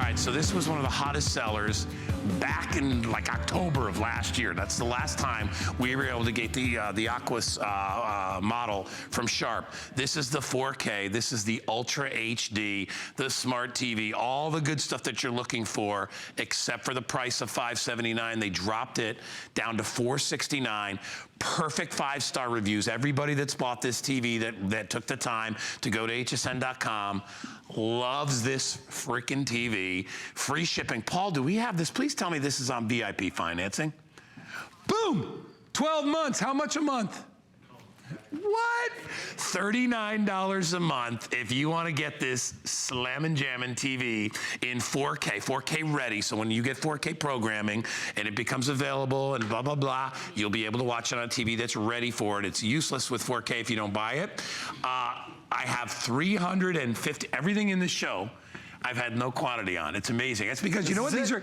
right, so this was one of the hottest sellers back in like October of last year. That's the last time we were able to get the AQUOS model from Sharp. This is the 4K, this is the Ultra HD, the smart TV, all the good stuff that you're looking for, except for the price of $579. They dropped it down to $469. Perfect 5-star reviews. Everybody that's bought this TV that took the time to go to hsn.com loves this freaking TV. Free shipping. Paul, do we have this? Please tell me this is on VIP financing. Boom! 12 months. How much a month? What? $39 a month if you want to get this slammin' jammin' TV in 4K, 4K ready. So when you get 4K programming and it becomes available and blah, blah, blah, you'll be able to watch it on TV that's ready for it. It's useless with 4K if you don't buy it. I have 350, everything in this show, I've had no quantity on. It's amazing. It's because, you know what, these are,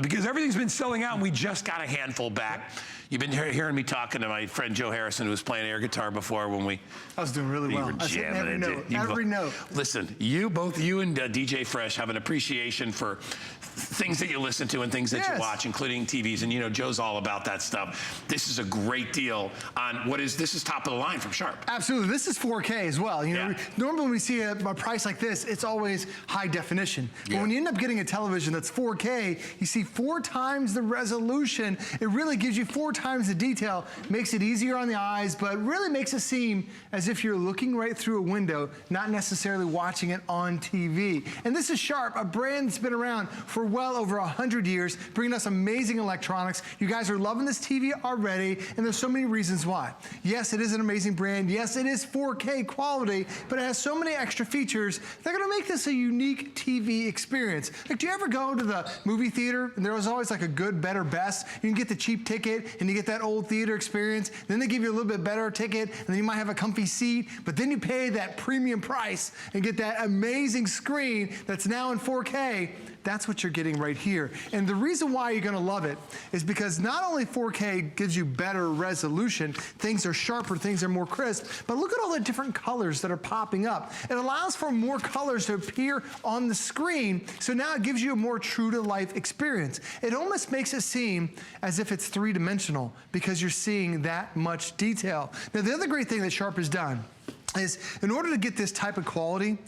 because everything's been selling out and we just got a handful back. You've been hearing me talking to my friend Joe Harrison, who was playing air guitar before when we... I was doing really well. I was hitting every note, every note. Listen, both you and DJ Fresh have an appreciation for things that you listen to and things that you watch, including TVs, and you know, Joe's all about that stuff. This is a great deal on this is top of the line from Sharp. Absolutely, this is 4K as well. You know, normally when we see a price like this, it's always high definition. But when you end up getting a television that's 4K, you see 4 times the resolution. It really gives you 4 times the detail, makes it easier on the eyes, but really makes it seem as if you're looking right through a window, not necessarily watching it on TV. And this is Sharp, a brand that's been around for well over 100 years, bringing us amazing electronics. You guys are loving this TV already, and there's so many reasons why. Yes, it is an amazing brand. Yes, it is 4K quality, but it has so many extra features that are gonna make this a unique TV experience. Like, do you ever go to the movie theater, and there was always like a good, better, best? You can get the cheap ticket, and you get that old theater experience, then they give you a little bit better ticket, and then you might have a comfy seat, but then you pay that premium price and get that amazing screen that's now in 4K. That's what you're getting right here. And the reason why you're gonna love it is because not only 4K gives you better resolution, things are sharper, things are more crisp, but look at all the different colors that are popping up. It allows for more colors to appear on the screen, so now it gives you a more true to life experience. It almost makes it seem as if it's 3-dimensional because you're seeing that much detail. Now, the other great thing that Sharp has done is, in order to get this type of quality,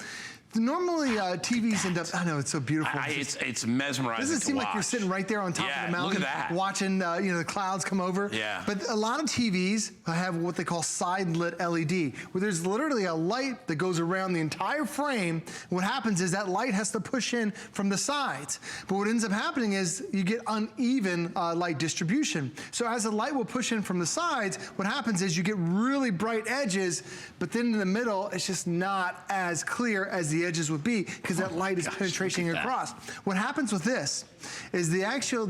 normally TVs end up, I know, it's so beautiful. It's mesmerizing. Doesn't it seem like you're sitting right there on top of the mountain, look at that, watching you know, the clouds come over? Yeah. But a lot of TVs have what they call side lit LED, where there's literally a light that goes around the entire frame. What happens is that light has to push in from the sides. But what ends up happening is you get uneven light distribution. So as the light will push in from the sides, what happens is you get really bright edges, but then in the middle, it's just not as clear as the edges would be because that light is penetrating across. What happens with this is the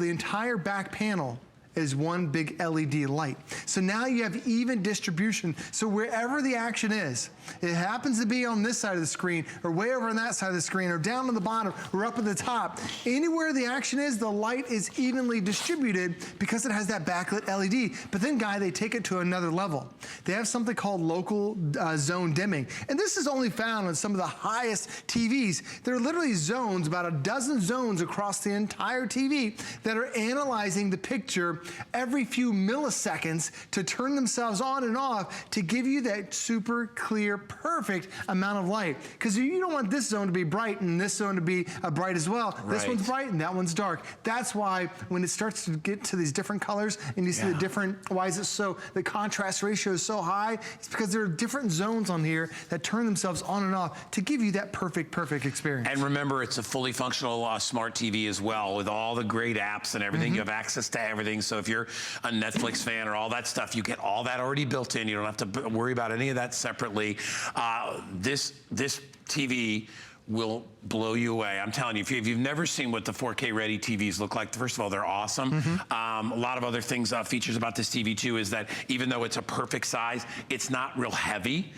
entire back panel is one big LED light. So now you have even distribution. So wherever the action is, it happens to be on this side of the screen or way over on that side of the screen or down on the bottom or up at the top, anywhere the action is, the light is evenly distributed because it has that backlit LED. But then, Guy, they take it to another level. They have something called local zone dimming. And this is only found on some of the highest TVs. There are literally zones, about a dozen zones across the entire TV that are analyzing the picture every few milliseconds to turn themselves on and off to give you that super clear, perfect amount of light. Because you don't want this zone to be bright and this zone to be bright as well. Right. This one's bright and that one's dark. That's why when it starts to get to these different colors and you see the different, why is it so, the contrast ratio is so high, it's because there are different zones on here that turn themselves on and off to give you that perfect experience. And remember, it's a fully functional smart TV as well with all the great apps and everything. You have access to everything. So if you're a Netflix fan or all that stuff, you get all that already built in. You don't have to worry about any of that separately. This TV will blow you away. I'm telling you, if you've never seen what the 4K ready TVs look like, first of all, they're awesome. A lot of other things, features about this TV too, is that even though it's a perfect size, it's not real heavy.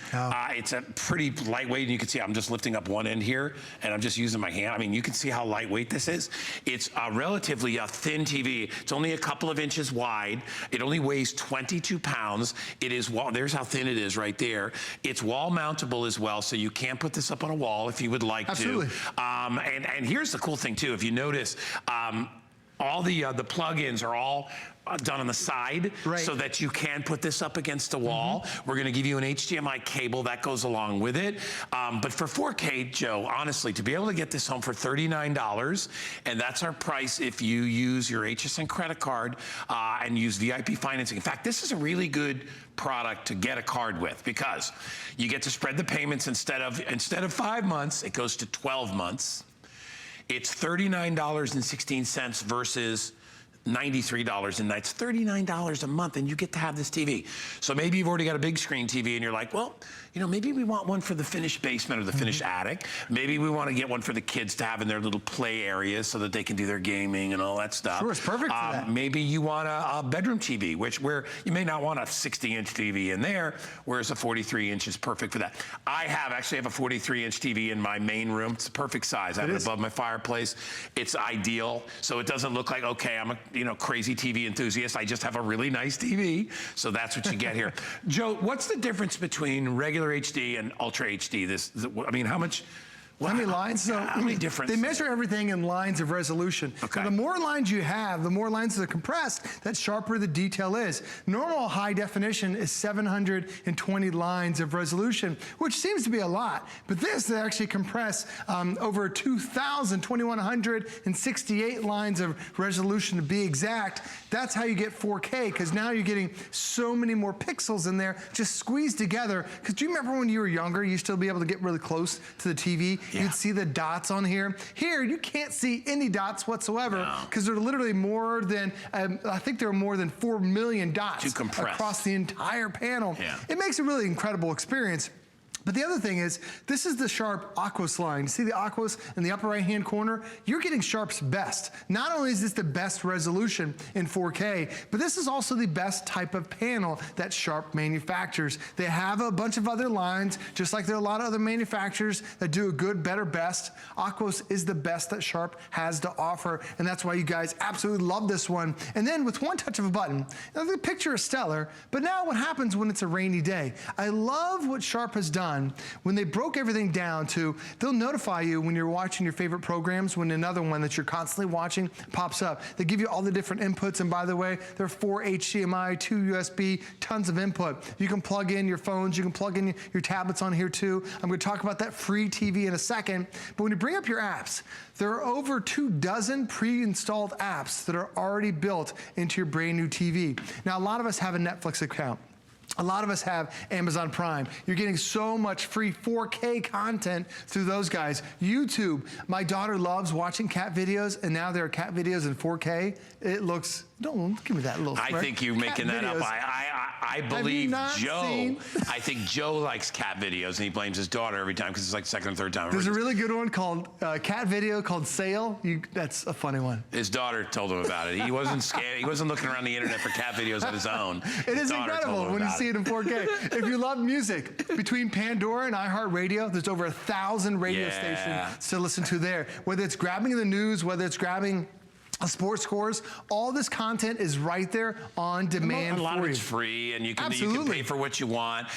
It's a pretty lightweight, and you can see I'm just lifting up one end here, and I'm just using my hand. I mean, you can see how lightweight this is. It's a relatively thin TV. It's only a couple of inches wide. It only weighs 22 pounds. It is, there's how thin it is right there. It's wall mountable as well, so you can put this up on a wall if you would like. like Absolutely. to. And here's the cool thing too. If you notice, all the plugins are all done on the side, Right. so that you can put this up against the wall. We're going to give you an HDMI cable that goes along with it. But for 4K, Joe, honestly, to be able to get this home for $39, and that's our price if you use your HSN credit card and use VIP financing. In fact, this is a really good product to get a card with, because you get to spread the payments instead of 5 months, it goes to 12 months. It's $39.16 versus $93 a night. It's $39 a month, and you get to have this TV. So maybe you've already got a big screen TV, and you're like, well, you know, maybe we want one for the finished basement or the finished attic. Maybe we want to get one for the kids to have in their little play areas so that they can do their gaming and all that stuff. Sure, it's perfect for that. Maybe you want a bedroom TV, where you may not want a 60-inch TV in there, whereas a 43-inch is perfect for that. I actually have a 43-inch TV in my main room. It's the perfect size. I have it above my fireplace. It's ideal, so it doesn't look like, okay, I'm a crazy TV enthusiast. I just have a really nice TV, so that's what you get here. Joe, what's the difference between regular HD and Ultra HD? I mean, how much? How many lines? So how many different? They measure everything in lines of resolution. Okay. So the more lines you have, the more lines that are compressed, that sharper the detail is. Normal high definition is 720 lines of resolution, which seems to be a lot. But this, they actually compress over 2,168 lines of resolution to be exact. That's how you get 4K, because now you're getting so many more pixels in there, just squeezed together. Because do you remember when you were younger, you used to be able to get really close to the TV? Yeah. You'd see the dots on here. Here, you can't see any dots whatsoever, because there are literally more than, I think there are more than 4 million dots across the entire panel. Yeah. It makes a really incredible experience. But the other thing is, this is the Sharp AQUOS line. You see the AQUOS in the upper right-hand corner? You're getting Sharp's best. Not only is this the best resolution in 4K, but this is also the best type of panel that Sharp manufactures. They have a bunch of other lines, just like there are a lot of other manufacturers that do a good, better, best. AQUOS is the best that Sharp has to offer, and that's why you guys absolutely love this one. And then with one touch of a button, now the picture is stellar, but now what happens when it's a rainy day? I love what Sharp has done when they broke everything down to, they'll notify you when you're watching your favorite programs, when another one that you're constantly watching pops up. They give you all the different inputs, and by the way, there are 4 HDMI, 2 USB, tons of input. You can plug in your phones, you can plug in your tablets on here too. I'm going to talk about that free TV in a second, but when you bring up your apps, there are over 24 pre-installed apps that are already built into your brand new TV. Now, a lot of us have a Netflix account. A lot of us have Amazon Prime. You're getting so much free 4K content through those guys. YouTube, my daughter loves watching cat videos, and now there are cat videos in 4K. It looks, don't give me that little smirk. I think you're making that up. I believe Joe. I think Joe likes cat videos, and he blames his daughter every time because it's like the second or third time. There's a really good one called cat video called Sale. That's a funny one. His daughter told him about it. He wasn't scared. He wasn't looking around the internet for cat videos of his own. It is incredible when you see it in 4K. If you love music, between Pandora and iHeartRadio, there's over 1,000 radio stations to listen to there. Whether it's grabbing the news, whether it's grabbing sports scores, all this content is right there on demand for you. A lot of it's free, and you can pay for what you want.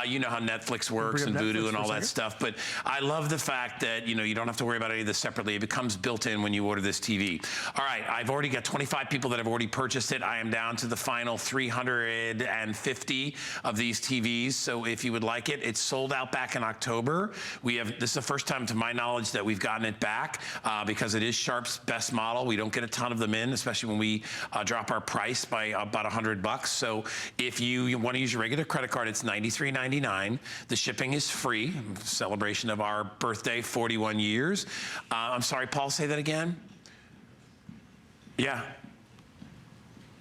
You know how Netflix works and Vudu and all that stuff. But I love the fact that you don't have to worry about any of this separately. It becomes built in when you order this TV. All right, I've already got 25 people that have already purchased it. I am down to the final 350 of these TVs. So if you would like it, it's sold out back in October. This is the first time, to my knowledge, that we've gotten it back because it is Sharp's best model. We don't get a ton of them in, especially when we drop our price by about $100. So if you want to use your regular credit card, it's $93.99. The shipping is free. Celebration of our birthday, 41 years. I'm sorry, Paul, say that again? Yeah.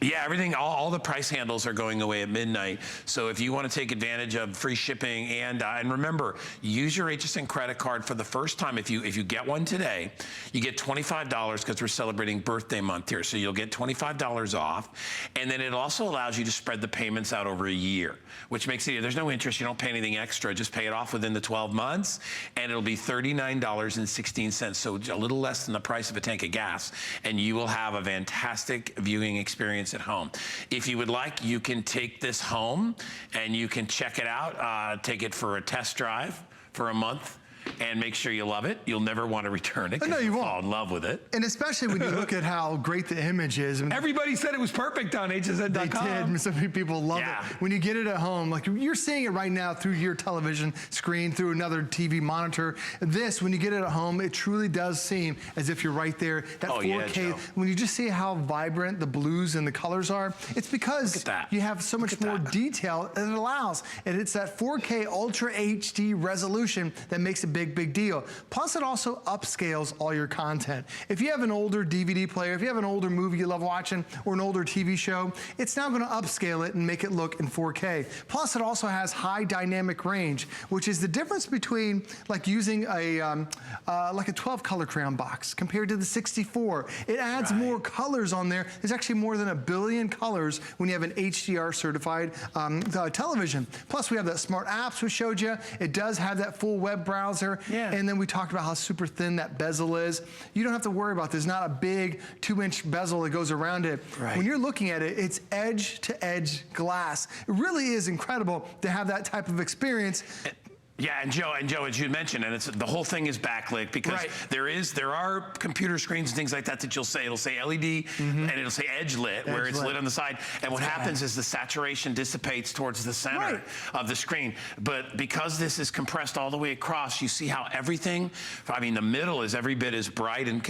Yeah, everything, all the price handles are going away at midnight. So if you want to take advantage of free shipping, and remember, use your HSN credit card for the first time. If you get one today, you get $25 because we're celebrating birthday month here. So you'll get $25 off. And then it also allows you to spread the payments out over a year, which makes it, there's no interest. You don't pay anything extra. Just pay it off within the 12 months. And it'll be $39.16. So a little less than the price of a tank of gas. And you will have a fantastic viewing experience at home. If you would like, you can take this home and you can check it out, take it for a test drive for a month, and make sure you love it. You'll never want to return it because No, you you'll won't. fall in love with it. And especially when you look at how great the image is. I mean, Everybody said it was perfect on they HSN.com. did. So many people love Yeah. it. When you get it at home, like you're seeing it right now through your television screen, through another TV monitor. This, when you get it at home, it truly does seem as if you're right there. That Oh, yeah, 4K, Joe. when you just see how vibrant the blues and the colors are, it's because Look at that. you have so much Look at more that. detail that it allows. And it's that 4K Ultra HD resolution that makes a big, big deal. Plus, it also upscales all your content. If you have an older DVD player, if you have an older movie you love watching, or an older TV show, it's now gonna upscale it and make it look in 4K. Plus, it also has high dynamic range, which is the difference between like using like a 12 color crayon box compared to the 64. It adds more colors on there. There's actually more than 1 billion colors when you have an HDR certified television. Plus, we have that smart apps we showed you. It does have that full web browser. Yeah. And then we talked about how super thin that bezel is. You don't have to worry about this. Not a big 2-inch bezel that goes around it. Right. When you're looking at it, it's edge to edge glass. It really is incredible to have that type of experience. Yeah, and Joe, as you mentioned, and it's the whole thing is backlit because Right. there are computer screens and things like that that you'll say it'll say LED and it'll say edge lit where it's lit. lit on the side. And what happens is the saturation dissipates towards the center Right. of the screen. But because this is compressed all the way across, you see how everything, I mean, the middle is every bit as bright in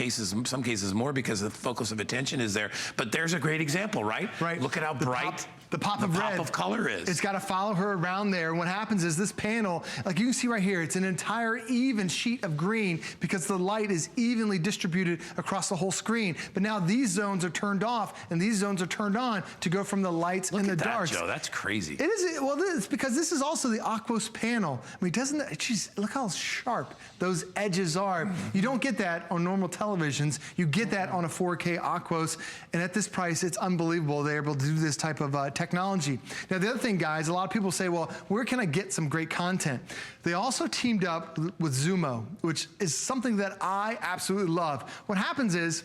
some cases more because the focus of attention is there. But there's a great example, right? Right. Look at how bright the pop of red. color is. It's got to follow her around there. And what happens is this panel, like you can see right here, it's an entire even sheet of green because the light is evenly distributed across the whole screen. But now these zones are turned off and these zones are turned on to go from the lights Look and at the that, darks. Joe. That's crazy. It is, well, it's because this is also the AQUOS panel. I mean, doesn't it, geez, look how sharp those edges are. You don't get that on normal televisions. You get that on a 4K AQUOS, and at this price, it's unbelievable they're able to do this type of technology. Now, the other thing, guys, a lot of people say, well, where can I get some great content? They also teamed up with Zumo, which is something that I absolutely love. What happens is,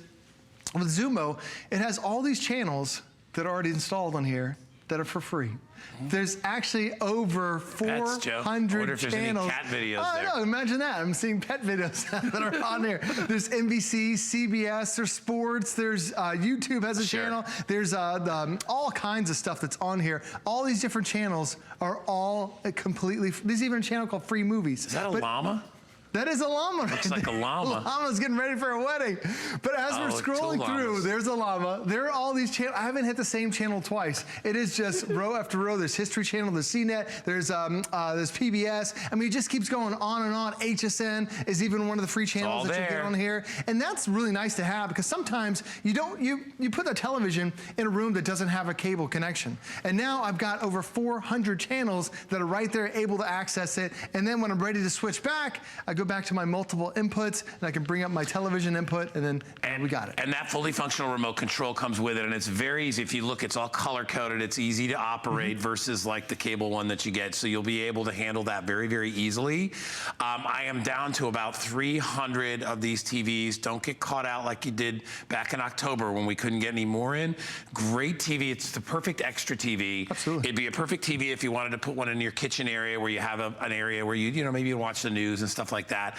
with Zumo, it has all these channels that are already installed on here that are for free. There's actually over 400 Joe. I wonder if there's any channels. cat videos Oh, there. no, imagine that. I'm seeing pet videos that are on there. There's NBC, CBS, there's sports, there's YouTube has a channel. There's all kinds of stuff that's on here. All these different channels are all completely, there's even a channel called Free Movies. Is that a llama? That is a llama. Looks like a llama. Llama's getting ready for a wedding. But as we're two scrolling through, llamas. there's a llama. There are all these channels. I haven't hit the same channel twice. It is just row after row. There's History Channel, there's CNET, there's PBS. I mean, it just keeps going on and on. HSN is even one of the free channels that you get on here. And that's really nice to have because sometimes you put a television in a room that doesn't have a cable connection. And now I've got over 400 channels that are right there able to access it. And then when I'm ready to switch back, I go back to my multiple inputs and I can bring up my television input and then we got it. And that fully functional remote control comes with it, and it's very easy. If you look, it's all color coded. It's easy to operate versus like the cable one that you get. So you'll be able to handle that very, very easily. I am down to about 300 of these TVs. Don't get caught out like you did back in October when we couldn't get any more in. Great TV. It's the perfect extra TV. Absolutely. It'd be a perfect TV if you wanted to put one in your kitchen area where you have an area where you know, maybe you watch the news and stuff like that.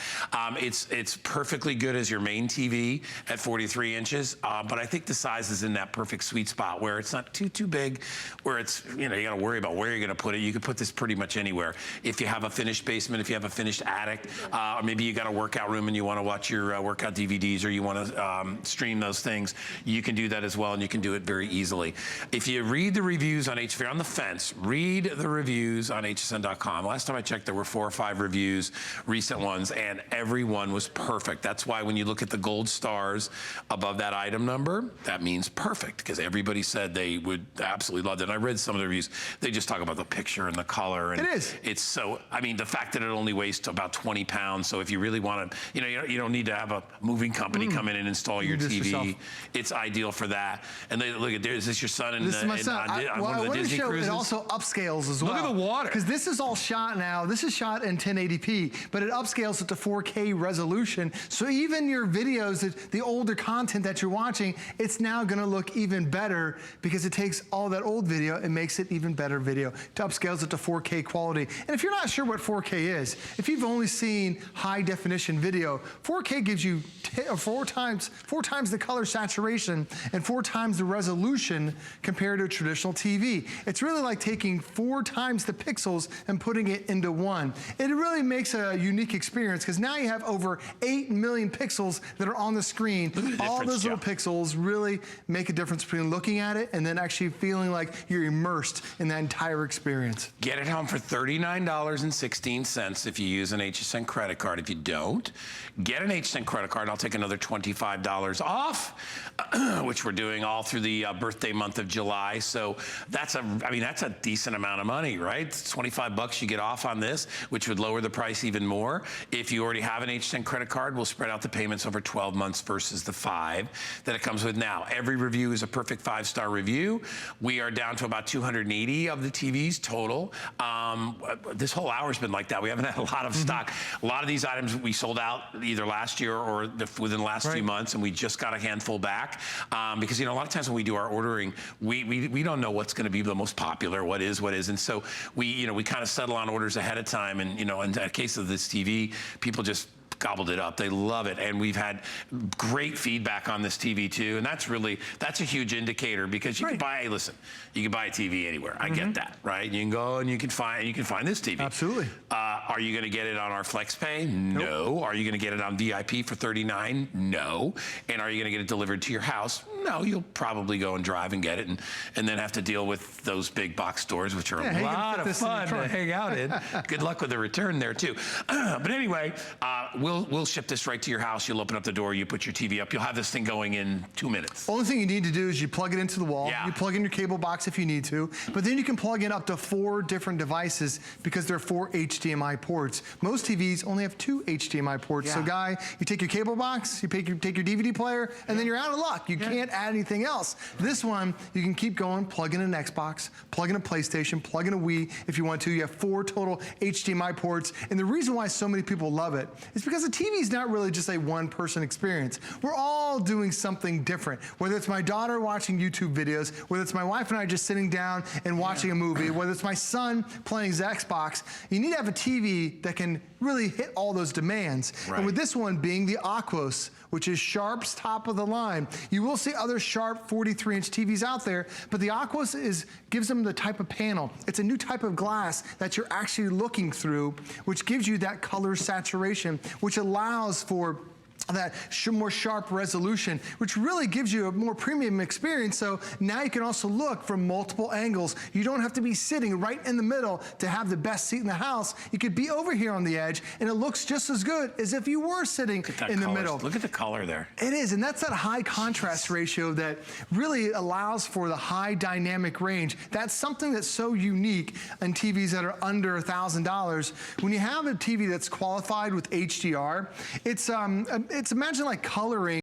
It's perfectly good as your main TV at 43 inches, but I think the size is in that perfect sweet spot where it's not too big, where it's, you know, you got to worry about where you're going to put it. You can put this pretty much anywhere. If you have a finished basement, if you have a finished attic, or maybe you got a workout room and you want to watch your workout DVDs or you want to stream those things, you can do that as well, and you can do it very easily. If you read the reviews on if you're on the fence, read the reviews on hsn.com. Last time I checked, there were 4 or 5 reviews, recent ones, and everyone was perfect. That's why when you look at the gold stars above that item number, that means perfect, because everybody said they would absolutely love it. And I read some of the reviews. They just talk about the picture and the color. And It is. It's so, I mean, the fact that it only weighs to about 20 pounds. So if you really want to, you know, you don't need to have a moving company come in and install your do this TV. yourself. It's ideal for that. And they look at there. Is this your son? This is my son. On I one of the wanted to Disney show cruises? it also upscales as well. Look at the water. Because this is all shot now. This is shot in 1080p, but it upscales upscales it to 4K resolution. So even your videos, the older content that you're watching, it's now gonna look even better because it takes all that old video and makes it even better video. It upscales it to 4K quality. And if you're not sure what 4K is, if you've only seen high definition video, 4K gives you four times the color saturation and 4 times the resolution compared to a traditional TV. It's really like taking 4 times the pixels and putting it into one. It really makes a unique experience because now you have over 8 million pixels that are on the screen. All those little pixels really make a difference between looking at it and then actually feeling like you're immersed in that entire experience. Get it home for $39.16 if you use an HSN credit card. If you don't, get an HSN credit card. I'll take another $25 off, which we're doing all through the birthday month of July. So that's that's a decent amount of money, right? It's $25 you get off on this, which would lower the price even more. If you already have an HSN credit card, we'll spread out the payments over 12 months versus the 5 that it comes with now. Every review is a perfect 5-star review. We are down to about 280 of the TVs total. This whole hour's been like that. We haven't had a lot of stock. A lot of these items we sold out either last year or within the last few months, and we just got a handful back because a lot of times when we do our ordering, we don't know what's going to be the most popular, what isn't. So we kind of settle on orders ahead of time, and in the case of this TV, people just gobbled it up. They love it, and we've had great feedback on this TV too, and that's a huge indicator because you can buy, listen, you can buy a TV anywhere. I get that, right? You can go and you can find this TV. Absolutely. Are you going to get it on our FlexPay? No. Nope. Are you going to get it on VIP for $39? No. And are you going to get it delivered to your house? No. You'll probably go and drive and get it, and then have to deal with those big box stores, which are a lot of fun to hang out in. Good luck with the return there too. But anyway, we'll ship this right to your house. You'll open up the door, you put your TV up. You'll have this thing going in 2 minutes. Only thing you need to do is you plug it into the wall. Yeah. You plug in your cable box if you need to, but then you can plug in up to 4 different devices because there are 4 HDMI ports. Most TVs only have 2 HDMI ports. Yeah. So guy, you take your cable box, you take your DVD player, and then you're out of luck. You can't add anything else. This one, you can keep going, plug in an Xbox, plug in a PlayStation, plug in a Wii if you want to. You have 4 total HDMI ports. And the reason why so many people love it is because the TV is not really just a one-person experience. We're all doing something different. Whether it's my daughter watching YouTube videos, whether it's my wife and I just sitting down and watching a movie, whether it's my son playing his Xbox, you need to have a TV that can really hit all those demands. Right. And with this one being the AQUOS, which is Sharp's top of the line. You will see other Sharp 43-inch TVs out there, but the AQUOS gives them the type of panel. It's a new type of glass that you're actually looking through, which gives you that color saturation, which allows for that more sharp resolution, which really gives you a more premium experience. So now you can also look from multiple angles. You don't have to be sitting right in the middle to have the best seat in the house. You could be over here on the edge, and it looks just as good as if you were sitting in the middle. Look at the color there. It is, and that's that high contrast ratio that really allows for the high dynamic range. That's something that's so unique in TVs that are under $1,000. When you have a TV that's qualified with HDR, it's imagine like coloring